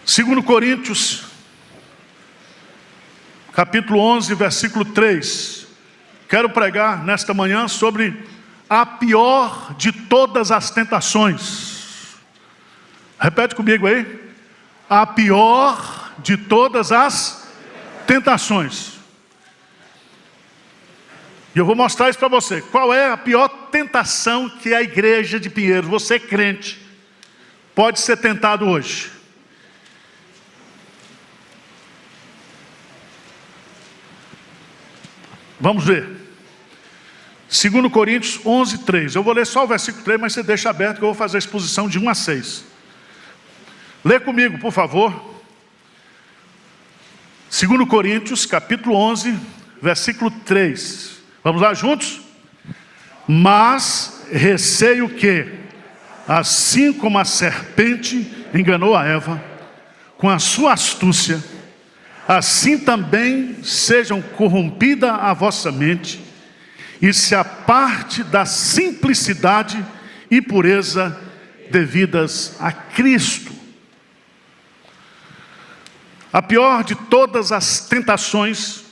2 Coríntios, capítulo 11, versículo 3. Quero pregar nesta manhã sobre a pior de todas as tentações. Repete comigo aí. A pior de todas as tentações. E eu vou mostrar isso para você. Qual é a pior tentação que a igreja de Pinheiros, você crente, pode ser tentado hoje? Vamos ver. 2 Coríntios 11, 3. Eu vou ler só o versículo 3, mas você deixa aberto que eu vou fazer a exposição de 1 a 6. Lê comigo, por favor. 2 Coríntios, capítulo 11, versículo 3. Vamos lá juntos? Mas receio que, assim como a serpente enganou a Eva, com a sua astúcia, assim também sejam corrompida a vossa mente, e se aparte da simplicidade e pureza devidas a Cristo. A pior de todas as tentações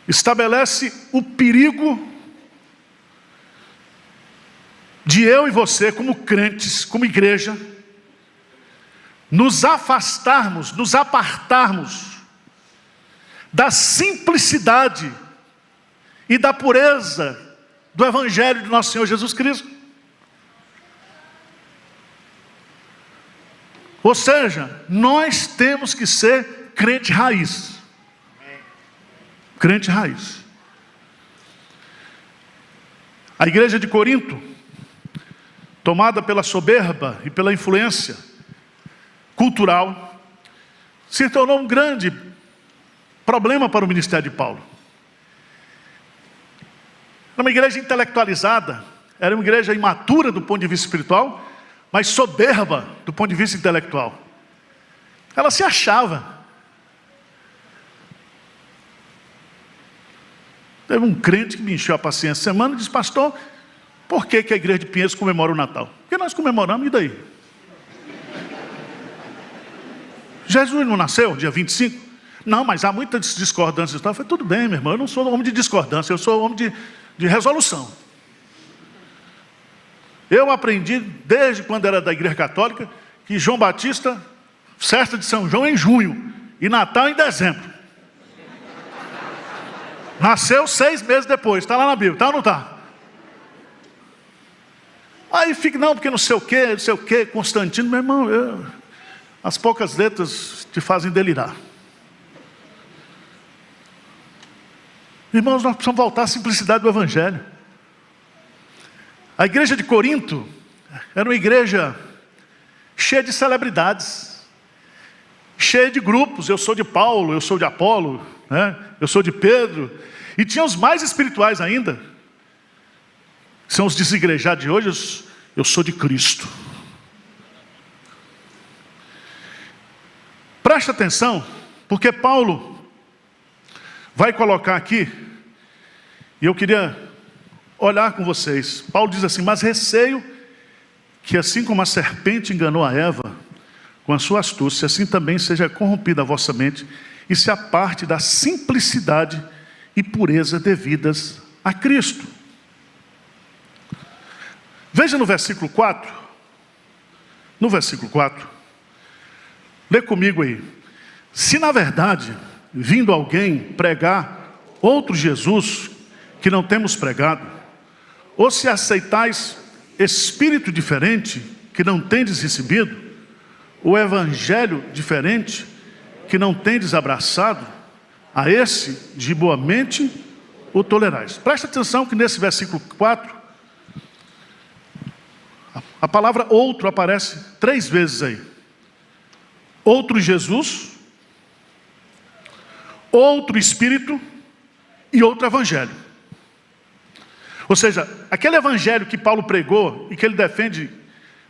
estabelece o perigo de eu e você, como crentes, como igreja, nos afastarmos, nos apartarmos da simplicidade e da pureza do Evangelho de nosso Senhor Jesus Cristo. Ou seja, nós temos que ser crente raiz. Crente raiz. A igreja de Corinto, tomada pela soberba e pela influência cultural, se tornou um grande problema para o ministério de Paulo. Era uma igreja intelectualizada, era uma igreja imatura do ponto de vista espiritual, mas soberba do ponto de vista intelectual. Ela se achava. Teve um crente que me encheu a paciência essa semana e disse: pastor, por que a igreja de Pinheiros comemora o Natal? Porque nós comemoramos, e daí? Jesus não nasceu dia 25? Não, mas há muitas discordâncias. Eu falei: tudo bem, meu irmão, eu não sou homem de discordância, eu sou homem de resolução. Eu aprendi, desde quando era da igreja católica, que João Batista, festa de São João em junho, e Natal em dezembro. Nasceu 6 meses depois, está lá na Bíblia, está ou não está? Aí fica, não, porque não sei o que, Constantino, meu irmão, as poucas letras te fazem delirar. Irmãos, nós precisamos voltar à simplicidade do Evangelho. A igreja de Corinto era uma igreja cheia de celebridades, cheia de grupos. Eu sou de Paulo, eu sou de Apolo, né? Eu sou de Pedro. E tinha os mais espirituais ainda, que são os desigrejados de hoje. Eu sou de Cristo. Presta atenção, porque Paulo vai colocar aqui, e eu queria olhar com vocês. Paulo diz assim: mas receio que, assim como a serpente enganou a Eva com a sua astúcia, assim também seja corrompida a vossa mente e se aparte da simplicidade e pureza devidas a Cristo. Veja no versículo 4. No versículo 4. Lê comigo aí. Se na verdade, vindo alguém pregar outro Jesus que não temos pregado, ou se aceitais espírito diferente que não tendes recebido, o evangelho diferente que não tendes abraçado, a esse de boa mente o tolerais. Presta atenção que nesse versículo 4, a palavra outro aparece 3 vezes aí. Outro Jesus, outro Espírito e outro Evangelho. Ou seja, aquele Evangelho que Paulo pregou e que ele defende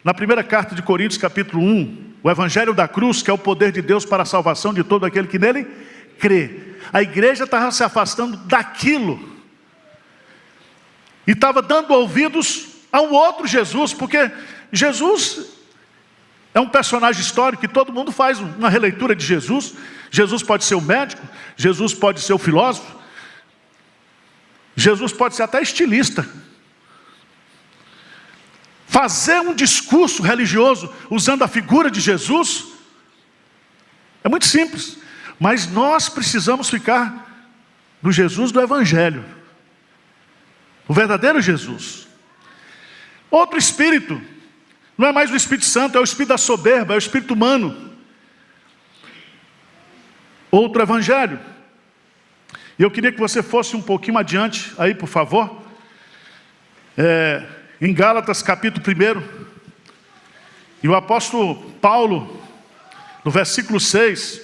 na primeira carta de Coríntios, capítulo 1, o Evangelho da cruz, que é o poder de Deus para a salvação de todo aquele que nele crê. A igreja estava se afastando daquilo e estava dando ouvidos a um outro Jesus, porque Jesus É um personagem histórico que todo mundo faz uma releitura de Jesus. Jesus pode ser o médico, Jesus pode ser o filósofo, Jesus pode ser até estilista. Fazer um discurso religioso usando a figura de Jesus é muito simples, mas nós precisamos ficar no Jesus do Evangelho, o verdadeiro Jesus. Outro espírito, não é mais o Espírito Santo, é o espírito da soberba, é o espírito humano. Outro evangelho. E eu queria que você fosse um pouquinho adiante, aí por favor. Em Gálatas capítulo 1. E o apóstolo Paulo, no versículo 6,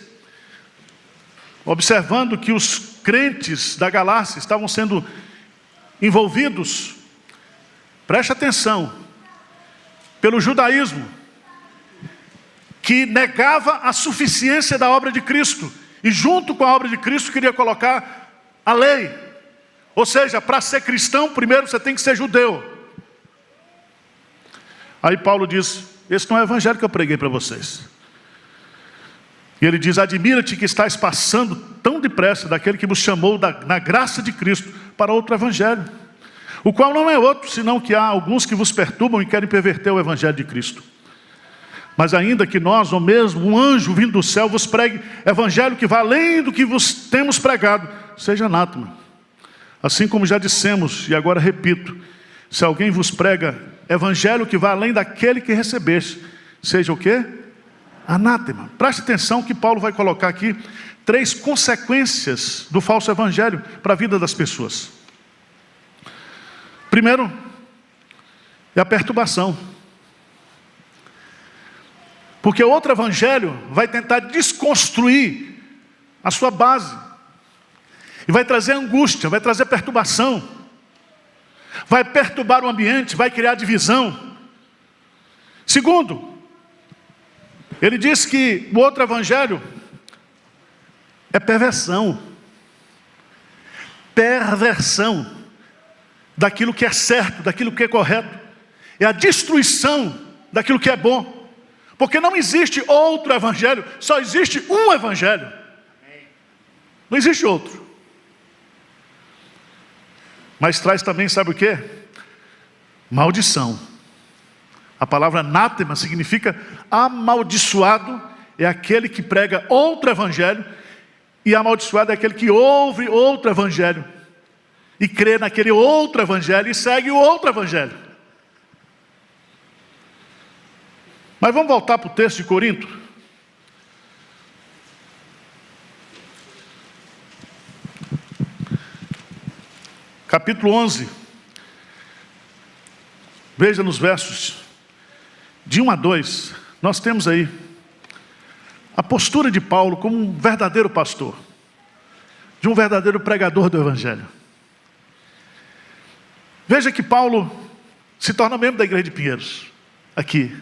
observando que os crentes da Galácia estavam sendo envolvidos, preste atenção, pelo judaísmo, que negava a suficiência da obra de Cristo, e junto com a obra de Cristo queria colocar a lei. Ou seja, para ser cristão, primeiro você tem que ser judeu. Aí Paulo diz, esse não é o evangelho que eu preguei para vocês. E ele diz, admira-te que estás passando tão depressa daquele que vos chamou na graça de Cristo para outro evangelho, o qual não é outro, senão que há alguns que vos perturbam e querem perverter o evangelho de Cristo. Mas ainda que nós, ou mesmo um anjo vindo do céu, vos pregue evangelho que vá além do que vos temos pregado, seja anátema. Assim como já dissemos, e agora repito, se alguém vos prega evangelho que vá além daquele que recebeste, seja o quê? Anátema. Preste atenção que Paulo vai colocar aqui 3 consequências do falso evangelho para a vida das pessoas. Primeiro, é a perturbação. Porque outro evangelho vai tentar desconstruir a sua base. E vai trazer angústia, vai trazer perturbação. Vai perturbar o ambiente, vai criar divisão. Segundo, ele diz que o outro evangelho é perversão. Perversão daquilo que é certo, daquilo que é correto. É a destruição daquilo que é bom. Porque não existe outro evangelho, só existe um evangelho. Não existe outro. Mas traz também, sabe o quê? Maldição. A palavra anátema significa amaldiçoado, é aquele que prega outro evangelho, e amaldiçoado é aquele que ouve outro evangelho, e crê naquele outro evangelho, e segue o outro evangelho. Mas vamos voltar para o texto de Corinto. Capítulo 11. Veja nos versos de 1 a 2. Nós temos aí a postura de Paulo como um verdadeiro pastor, de um verdadeiro pregador do evangelho. Veja que Paulo se torna membro da igreja de Pinheiros, aqui.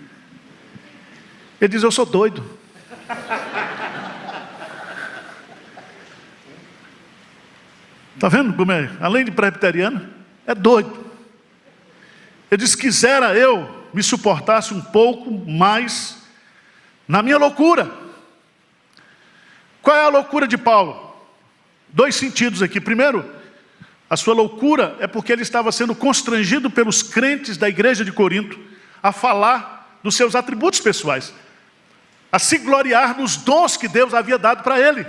Ele diz, eu sou doido. Está vendo como é? Além de presbiteriano, é doido. Ele diz, quisera eu me suportasse um pouco mais na minha loucura. Qual é a loucura de Paulo? 2 sentidos aqui. Primeiro, a sua loucura é porque ele estava sendo constrangido pelos crentes da igreja de Corinto a falar dos seus atributos pessoais, a se gloriar nos dons que Deus havia dado para ele.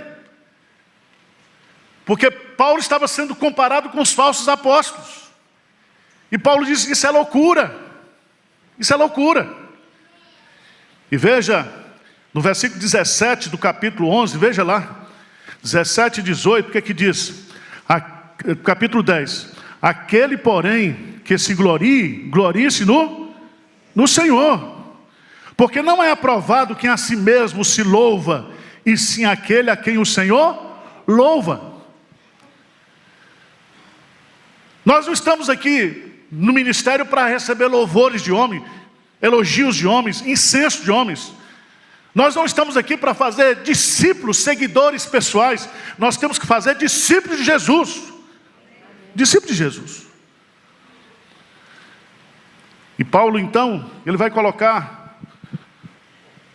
Porque Paulo estava sendo comparado com os falsos apóstolos. E Paulo disse que isso é loucura. Isso é loucura. E veja, no versículo 17 do capítulo 11, veja lá, 17 e 18, o que é que diz? Capítulo 10. Aquele, porém, que se glorie-se no Senhor. Porque não é aprovado quem a si mesmo se louva, e sim aquele a quem o Senhor louva. Nós não estamos aqui no ministério para receber louvores de homem, elogios de homens, incenso de homens. Nós não estamos aqui para fazer discípulos, seguidores pessoais. Nós temos que fazer discípulos de Jesus. Discípulos de Jesus. E Paulo então, ele vai colocar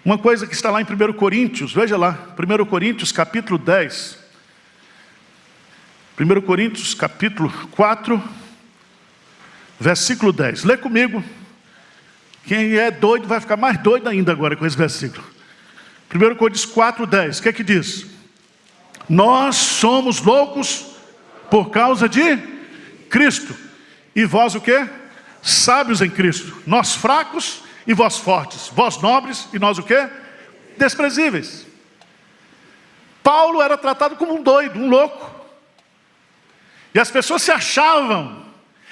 uma coisa que está lá em 1 Coríntios, veja lá, 1 Coríntios capítulo 10. 1 Coríntios capítulo 4, versículo 10. Lê comigo. Quem é doido vai ficar mais doido ainda agora com esse versículo. 1 Coríntios 4, 10. O que é que diz? Nós somos loucos por causa de Cristo. E vós o quê? Sábios em Cristo. Nós fracos e vós fortes. Vós nobres e nós o quê? Desprezíveis. Paulo era tratado como um doido, um louco. E as pessoas se achavam.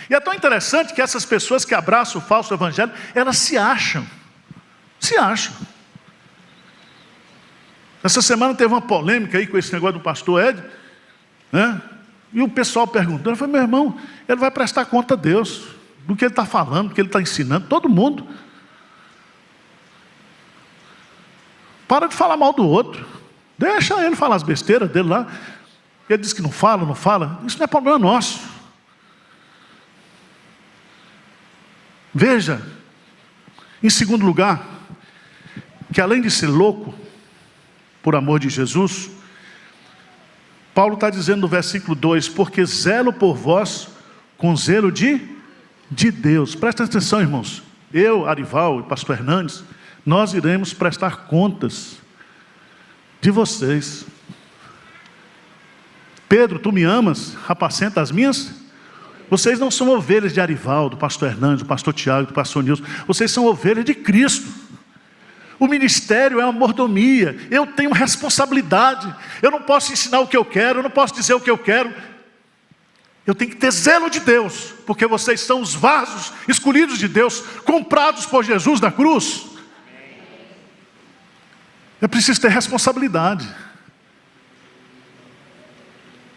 E é tão interessante que essas pessoas que abraçam o falso evangelho, elas se acham. Se acham. Essa semana teve uma polêmica aí com esse negócio do pastor Ed, né? E o pessoal perguntando, eu falei, meu irmão, ele vai prestar conta a Deus do que ele está falando, do que ele está ensinando, todo mundo. Para de falar mal do outro. Deixa ele falar as besteiras dele lá. Ele diz que não fala, não fala. Isso não é problema nosso. Veja, em segundo lugar, que além de ser louco, por amor de Jesus, Paulo está dizendo no versículo 2, porque zelo por vós com zelo de Deus. Presta atenção, irmãos. Eu, Arival e pastor Hernandes, nós iremos prestar contas de vocês. Pedro, tu me amas? Apacenta as minhas? Vocês não são ovelhas de Arival, do pastor Hernandes, do pastor Tiago, do pastor Nilson. Vocês são ovelhas de Cristo. O ministério é uma mordomia. Eu tenho responsabilidade. Eu não posso ensinar o que eu quero, eu não posso dizer o que eu quero. Eu tenho que ter zelo de Deus, porque vocês são os vasos escolhidos de Deus, comprados por Jesus na cruz. Eu preciso ter responsabilidade.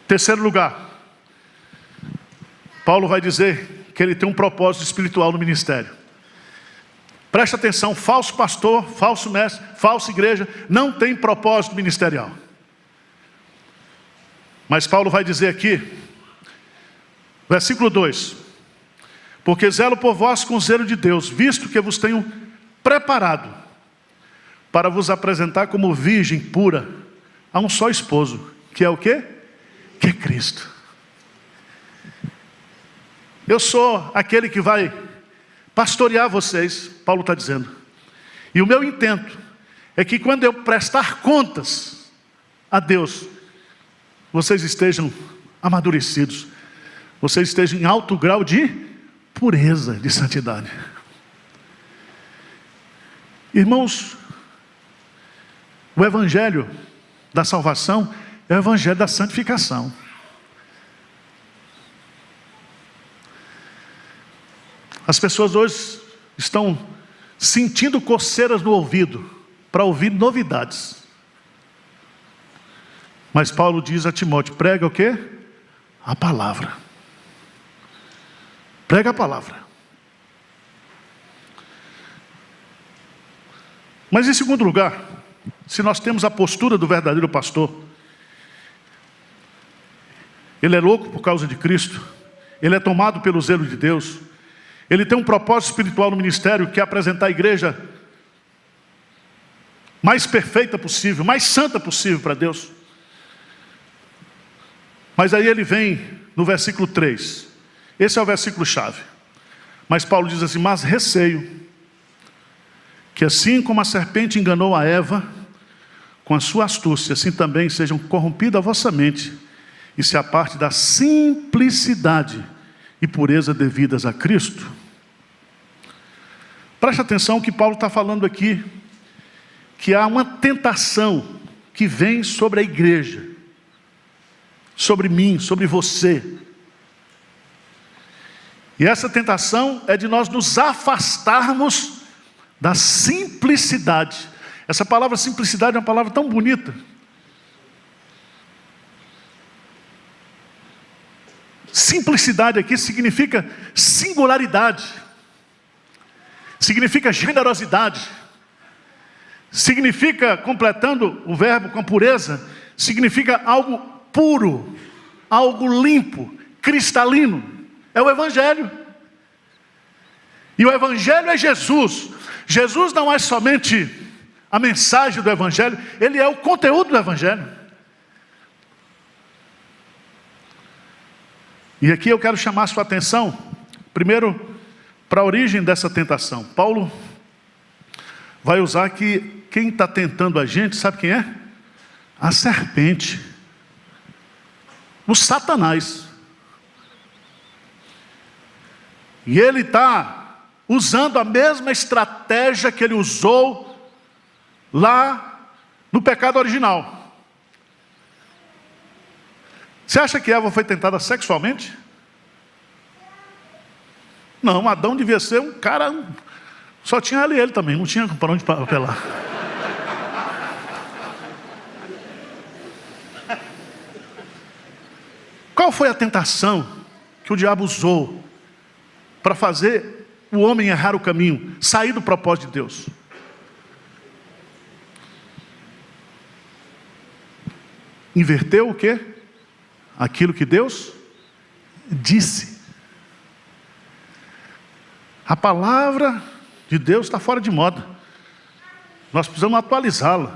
Terceiro lugar, Paulo vai dizer que ele tem um propósito espiritual no ministério. Presta atenção, falso pastor, falso mestre, falsa igreja, não tem propósito ministerial. Mas Paulo vai dizer aqui, versículo 2, porque zelo por vós com zelo de Deus, visto que vos tenho preparado para vos apresentar como virgem pura a um só esposo, que é o quê? Que é Cristo. Eu sou aquele que vai pastorear vocês, Paulo está dizendo. E o meu intento é que quando eu prestar contas a Deus, vocês estejam amadurecidos, vocês estejam em alto grau de pureza, de santidade. Irmãos, o evangelho da salvação é o evangelho da santificação. As pessoas hoje estão sentindo coceiras no ouvido para ouvir novidades. Mas Paulo diz a Timóteo, prega o quê? A palavra. Prega a palavra. Mas em segundo lugar, se nós temos a postura do verdadeiro pastor, ele é louco por causa de Cristo, ele é tomado pelo zelo de Deus, ele tem um propósito espiritual no ministério, que é apresentar a igreja mais perfeita possível, mais santa possível para Deus. Mas aí ele vem no versículo 3, esse é o versículo chave. Mas Paulo diz assim, mas receio, que assim como a serpente enganou a Eva, com a sua astúcia, assim também sejam corrompida a vossa mente, e se aparte da simplicidade e pureza devidas a Cristo. Preste atenção que Paulo está falando aqui, que há uma tentação que vem sobre a igreja, sobre mim, sobre você. E essa tentação é de nós nos afastarmos da simplicidade. Essa palavra simplicidade é uma palavra tão bonita. Simplicidade aqui significa singularidade, significa generosidade, significa, completando o verbo com pureza, significa algo puro, algo limpo, cristalino. É o Evangelho. E o Evangelho é Jesus. Jesus não é somente a mensagem do Evangelho, ele é o conteúdo do Evangelho. E aqui eu quero chamar a sua atenção, primeiro, para a origem dessa tentação. Paulo vai usar que quem está tentando a gente, sabe quem é? A serpente. O Satanás. E ele está usando a mesma estratégia que ele usou lá no pecado original. Você acha que Eva foi tentada sexualmente? Não, Adão devia ser um cara, só tinha ela e ele também, não tinha para onde apelar. Qual foi a tentação que o diabo usou para fazer o homem errar o caminho, sair do propósito de Deus? Inverteu o quê? Aquilo que Deus disse. A palavra de Deus está fora de moda. Nós precisamos atualizá-la.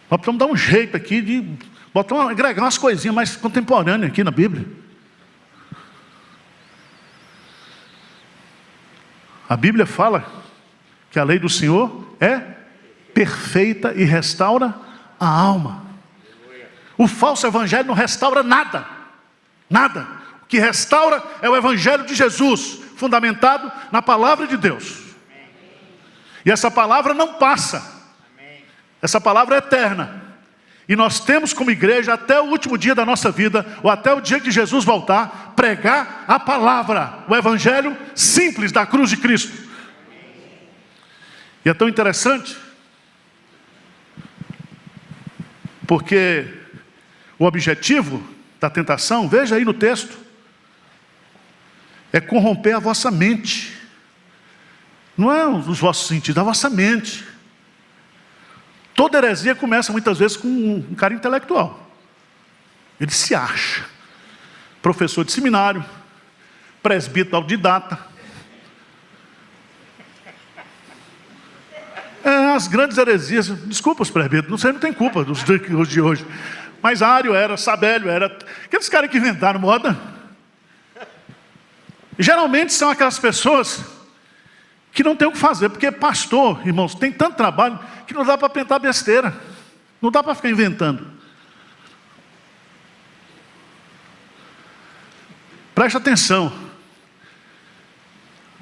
Nós precisamos dar um jeito aqui de agregar umas coisinhas mais contemporâneas aqui na Bíblia. A Bíblia fala que a lei do Senhor é perfeita e restaura a alma. O falso evangelho não restaura nada. Nada. O que restaura é o evangelho de Jesus, fundamentado na palavra de Deus. E essa palavra não passa. Essa palavra é eterna. E nós temos como igreja, até o último dia da nossa vida, ou até o dia que Jesus voltar, pregar a palavra, o evangelho simples da cruz de Cristo. E é tão interessante, porque o objetivo da tentação, veja aí no texto, é corromper a vossa mente. Não é os vossos sentidos, a vossa mente. Toda heresia começa muitas vezes com um cara intelectual. Ele se acha professor de seminário, presbítero autodidata. As grandes heresias, desculpa os presbíteros, não sei, não tem culpa dos de hoje. Mas Ário era, Sabélio era, aqueles caras que inventaram moda. Geralmente são aquelas pessoas que não tem o que fazer, porque pastor, irmãos, tem tanto trabalho que não dá para pintar besteira, não dá para ficar inventando. Preste atenção,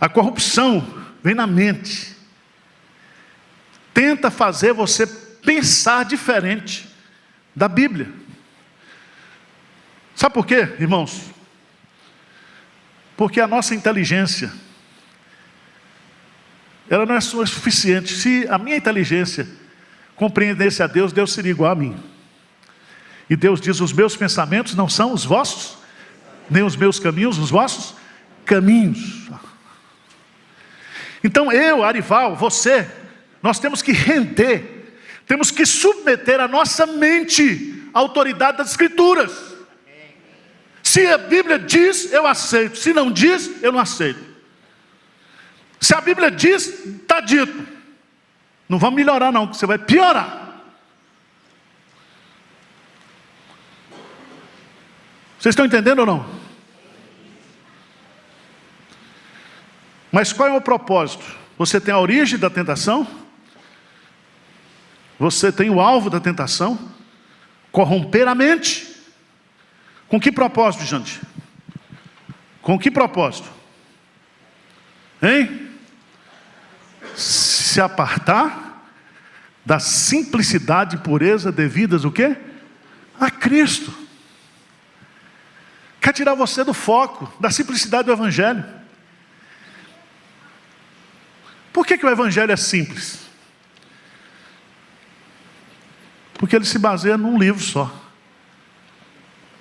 a corrupção vem na mente, tenta fazer você pensar diferente da Bíblia. Sabe por quê, irmãos? Porque a nossa inteligência, ela não é suficiente. Se a minha inteligência compreendesse a Deus, Deus seria igual a mim. E Deus diz, os meus pensamentos não são os vossos, nem os meus caminhos, os vossos caminhos. Então eu, Arival, você, nós temos que render, temos que submeter a nossa mente à autoridade das Escrituras. Se a Bíblia diz, eu aceito. Se não diz, eu não aceito. Se a Bíblia diz, está dito. Não vamos melhorar não, você vai piorar. Vocês estão entendendo ou não? Mas qual é o propósito? Você tem a origem da tentação. Você tem o alvo da tentação. Corromper a mente. Com que propósito, gente? Com que propósito? Hein? Se apartar da simplicidade e pureza devidas o quê? A Cristo. Quer tirar você do foco, da simplicidade do Evangelho. Por que o Evangelho é simples? Porque ele se baseia num livro só.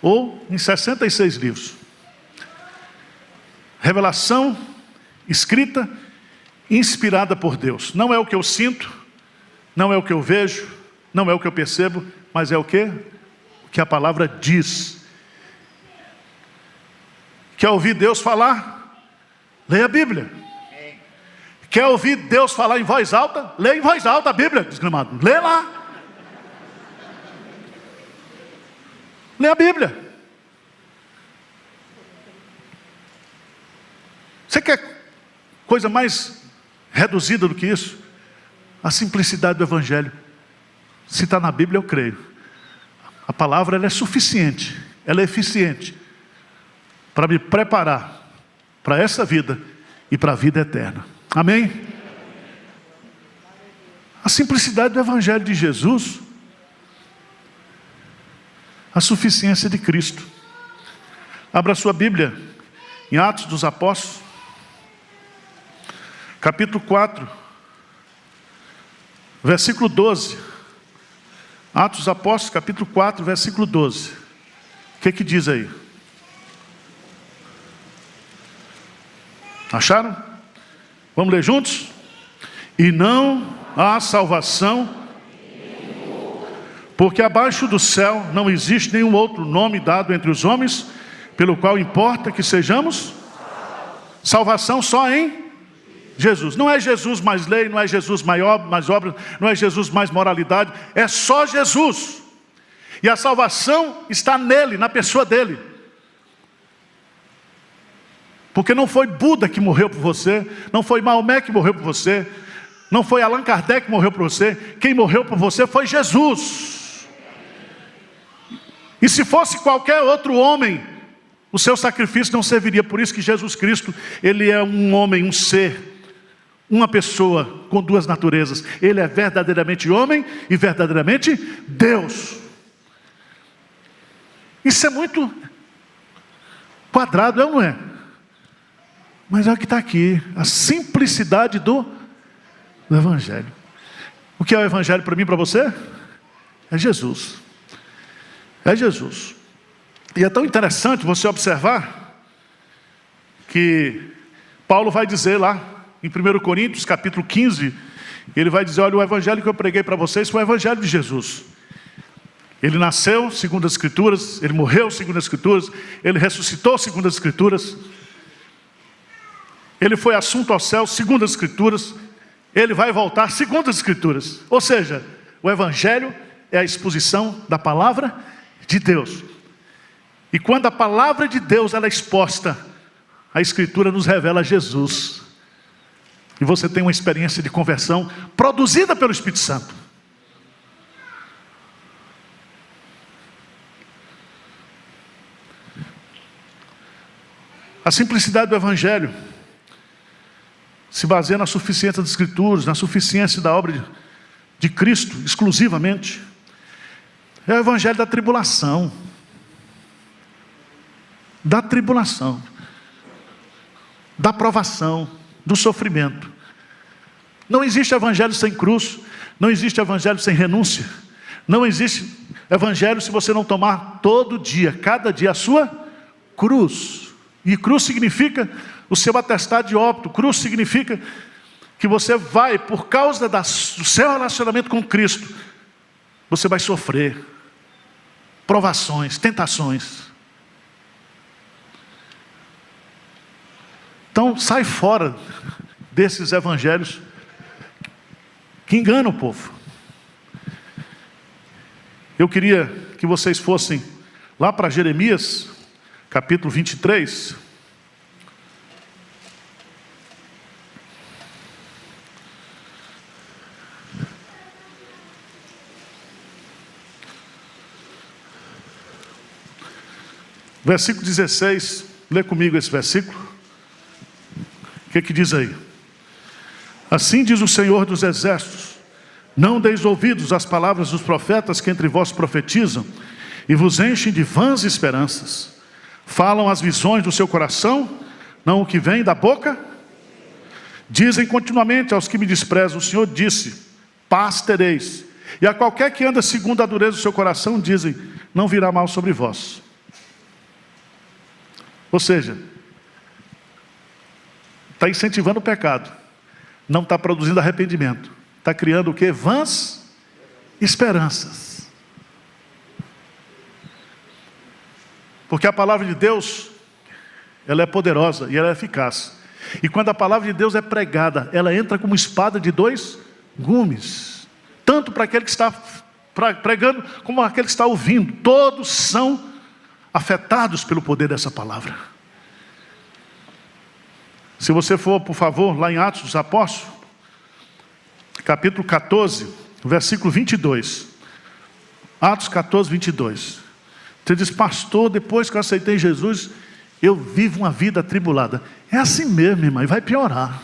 Ou em 66 livros. Revelação escrita, inspirada por Deus. Não é o que eu sinto, não é o que eu vejo, não é o que eu percebo, mas é o que? O que a palavra diz. Quer ouvir Deus falar? Leia a Bíblia. Quer ouvir Deus falar em voz alta? Lê em voz alta a Bíblia, desgramado. Lê lá. Lê a Bíblia. Você quer coisa mais reduzida do que isso? A simplicidade do Evangelho. Se está na Bíblia, eu creio. A palavra ela é suficiente, ela é eficiente para me preparar para essa vida e para a vida eterna. Amém? A simplicidade do Evangelho de Jesus, a suficiência de Cristo. Abra sua Bíblia em Atos dos Apóstolos, capítulo 4, versículo 12. Atos dos Apóstolos, capítulo 4, versículo 12. O que diz aí? Acharam? Vamos ler juntos? E não há salvação, porque abaixo do céu não existe nenhum outro nome dado entre os homens, pelo qual importa que sejamos salvação só em Jesus. Não é Jesus mais lei, não é Jesus mais obras, não é Jesus mais moralidade, é só Jesus. E a salvação está nele, na pessoa dele. Porque não foi Buda que morreu por você, não foi Maomé que morreu por você, não foi Allan Kardec que morreu por você, quem morreu por você foi Jesus. E se fosse qualquer outro homem, o seu sacrifício não serviria. Por isso que Jesus Cristo, ele é um homem, um ser, uma pessoa com duas naturezas. Ele é verdadeiramente homem e verdadeiramente Deus. Isso é muito quadrado, não é? Mas é o que está aqui, a simplicidade do Evangelho. O que é o Evangelho para mim e para você? É Jesus. É Jesus. E é tão interessante você observar que Paulo vai dizer lá em 1 Coríntios, capítulo 15, ele vai dizer, olha, o Evangelho que eu preguei para vocês foi o Evangelho de Jesus. Ele nasceu segundo as Escrituras, ele morreu segundo as Escrituras, ele ressuscitou segundo as Escrituras, ele foi assunto ao céu segundo as Escrituras, ele vai voltar segundo as Escrituras. Ou seja, o Evangelho é a exposição da palavra de Deus. E quando a palavra de Deus ela é exposta, a Escritura nos revela Jesus. E você tem uma experiência de conversão produzida pelo Espírito Santo. A simplicidade do Evangelho se baseia na suficiência das Escrituras, na suficiência da obra de Cristo, exclusivamente. É o Evangelho da tribulação. Da tribulação. Da provação, do sofrimento. Não existe Evangelho sem cruz. Não existe Evangelho sem renúncia. Não existe Evangelho se você não tomar todo dia, cada dia a sua cruz. E cruz significa o seu atestado de óbito. Cruz significa que você vai, por causa do seu relacionamento com Cristo, você vai sofrer provações, tentações. Então sai fora desses evangelhos que enganam o povo. Eu queria que vocês fossem lá para Jeremias, capítulo 23. Versículo 16, lê comigo esse versículo. O que diz aí? Assim diz o Senhor dos Exércitos: não deis ouvidos às palavras dos profetas que entre vós profetizam e vos enchem de vãs esperanças. Falam as visões do seu coração, não o que vem da boca. Dizem continuamente aos que me desprezam: o Senhor disse, paz tereis. E a qualquer que anda segundo a dureza do seu coração, dizem, não virá mal sobre vós. Ou seja, está incentivando o pecado, não está produzindo arrependimento, está criando o quê? Vãs esperanças. Porque a palavra de Deus, ela é poderosa e ela é eficaz. E quando a palavra de Deus é pregada, ela entra como espada de dois gumes. Tanto para aquele que está pregando, como aquele que está ouvindo. Todos são afetados pelo poder dessa palavra. Se você for, por favor, lá em Atos dos Apóstolos, capítulo 14, versículo 22. Atos 14, 22. Você diz: pastor, depois que eu aceitei Jesus, eu vivo uma vida atribulada. É assim mesmo, irmão, e vai piorar.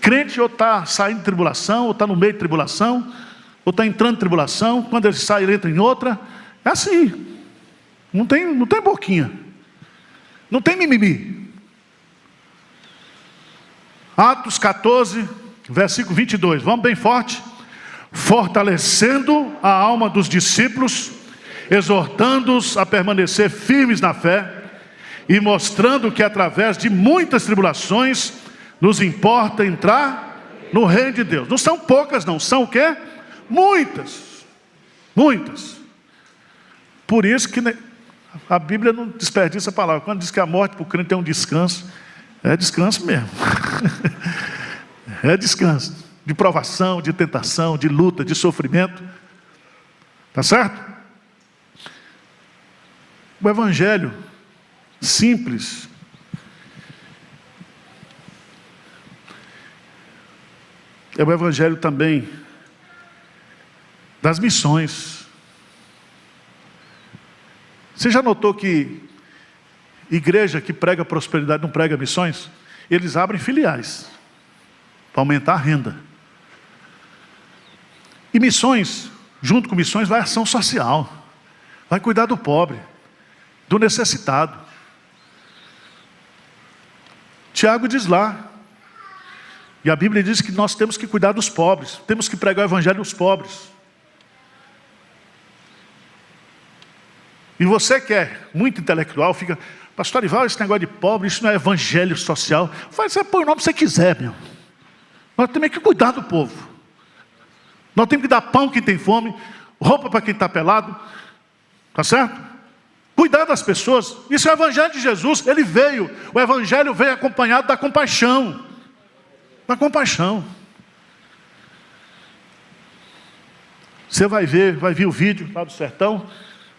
Crente ou está saindo de tribulação, ou está no meio de tribulação, ou está entrando em tribulação, quando ele sai, ele entra em outra. É assim. Não tem boquinha. Não tem mimimi. Atos 14, versículo 22. Vamos bem forte. Fortalecendo a alma dos discípulos, exortando-os a permanecer firmes na fé, e mostrando que através de muitas tribulações nos importa entrar no reino de Deus. Não são poucas, não, são o quê? Muitas. Muitas. Por isso que a Bíblia não desperdiça a palavra. Quando diz que a morte para o crente é um descanso, é descanso mesmo. É descanso. De provação, de tentação, de luta, de sofrimento. Tá certo? O evangelho simples é o evangelho também das missões. Você já notou que igreja que prega prosperidade não prega missões? Eles abrem filiais para aumentar a renda. E missões, junto com missões, vai ação social. Vai cuidar do pobre, do necessitado. Tiago diz lá, e a Bíblia diz que nós temos que cuidar dos pobres, temos que pregar o evangelho aos pobres. E você que é muito intelectual, fica: pastor Ival, esse negócio de pobre, isso não é evangelho social. Você põe o nome que você quiser, meu. Nós temos que cuidar do povo. Nós temos que dar pão a quem tem fome, roupa para quem está pelado, tá certo? Cuidar das pessoas. Isso é o evangelho de Jesus. Ele veio, o evangelho veio acompanhado da compaixão. Da compaixão. Você vai vir o vídeo lá do sertão.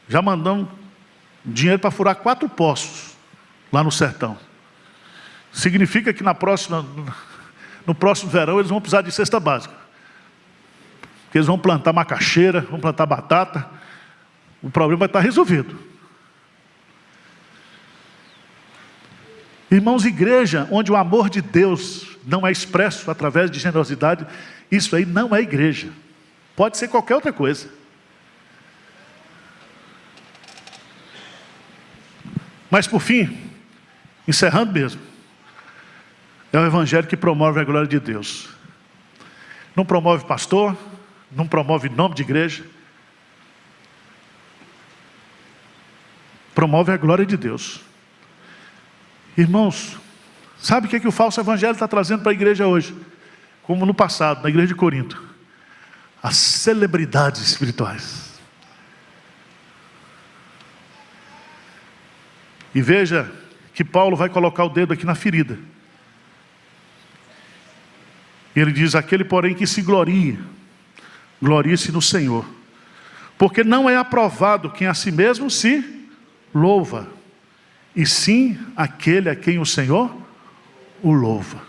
Já mandamos dinheiro para furar 4 poços lá no sertão. Significa que no próximo verão eles vão precisar de cesta básica. Porque eles vão plantar macaxeira, vão plantar batata. O problema vai estar resolvido. Irmãos, igreja onde o amor de Deus não é expresso através de generosidade, isso aí não é igreja. Pode ser qualquer outra coisa. Mas por fim, encerrando mesmo, é o evangelho que promove a glória de Deus. Não promove pastor, não promove nome de igreja. Promove a glória de Deus. Irmãos, sabe o que o falso evangelho está trazendo para a igreja hoje? Como no passado, na igreja de Corinto. As celebridades espirituais. E veja que Paulo vai colocar o dedo aqui na ferida. E ele diz: aquele porém que se glorie, glorie-se no Senhor. Porque não é aprovado quem a si mesmo se louva, e sim aquele a quem o Senhor o louva.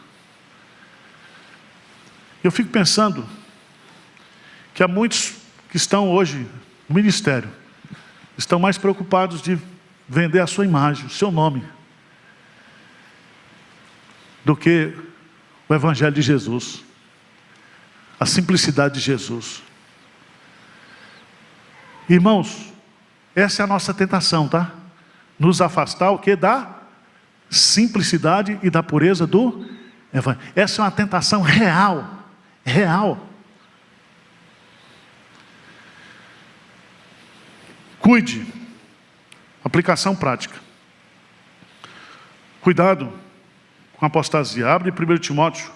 Eu fico pensando que há muitos que estão hoje no ministério, estão mais preocupados de vender a sua imagem, o seu nome, do que o evangelho de Jesus, a simplicidade de Jesus. Irmãos, essa é a nossa tentação, tá? Nos afastar o que? Da simplicidade e da pureza do evangelho. Essa é uma tentação real. Real. Cuide. Aplicação prática. Cuidado com a apostasia. Abre 1 Timóteo,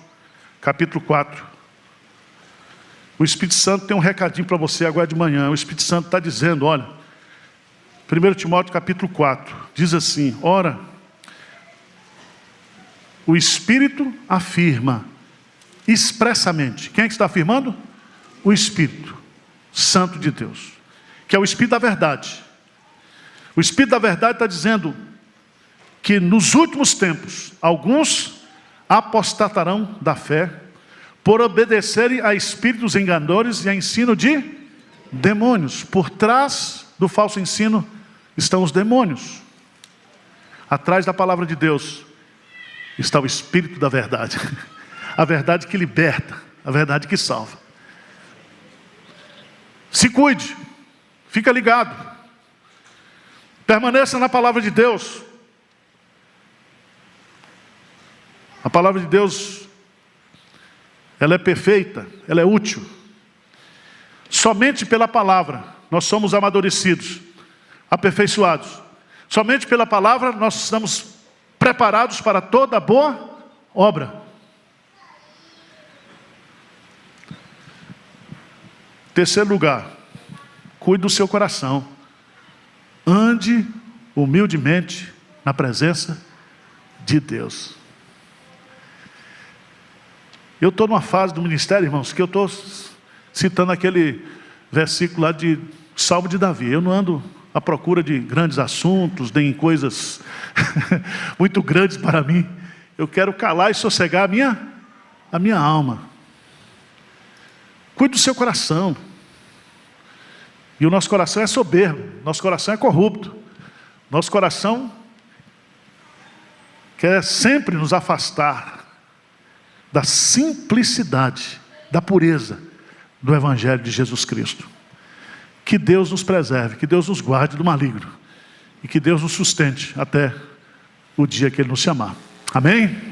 capítulo 4. O Espírito Santo tem um recadinho para você agora de manhã. O Espírito Santo está dizendo, olha, 1 Timóteo capítulo 4, diz assim: ora, o Espírito afirma expressamente. Quem é que está afirmando? O Espírito Santo de Deus, que é o Espírito da verdade. O Espírito da verdade está dizendo que nos últimos tempos, alguns apostatarão da fé, por obedecerem a espíritos enganadores e a ensino de demônios. Por trás do falso ensino estão os demônios. Atrás da palavra de Deus está o Espírito da verdade. A verdade que liberta, a verdade que salva. Se cuide, fica ligado, permaneça na palavra de Deus. A palavra de Deus, ela é perfeita, ela é útil. Somente pela palavra nós somos amadurecidos, aperfeiçoados. Somente pela palavra nós estamos preparados para toda boa obra. Terceiro lugar, cuide do seu coração. Ande humildemente na presença de Deus. Eu estou numa fase do ministério, irmãos, que eu estou citando aquele versículo lá de Salmo de Davi. Eu não ando à procura de grandes assuntos, nem coisas muito grandes para mim. Eu quero calar e sossegar a minha alma. Cuide do seu coração. E o nosso coração é soberbo, nosso coração é corrupto. Nosso coração quer sempre nos afastar da simplicidade, da pureza do Evangelho de Jesus Cristo. Que Deus nos preserve, que Deus nos guarde do maligno e que Deus nos sustente até o dia que Ele nos chamar. Amém?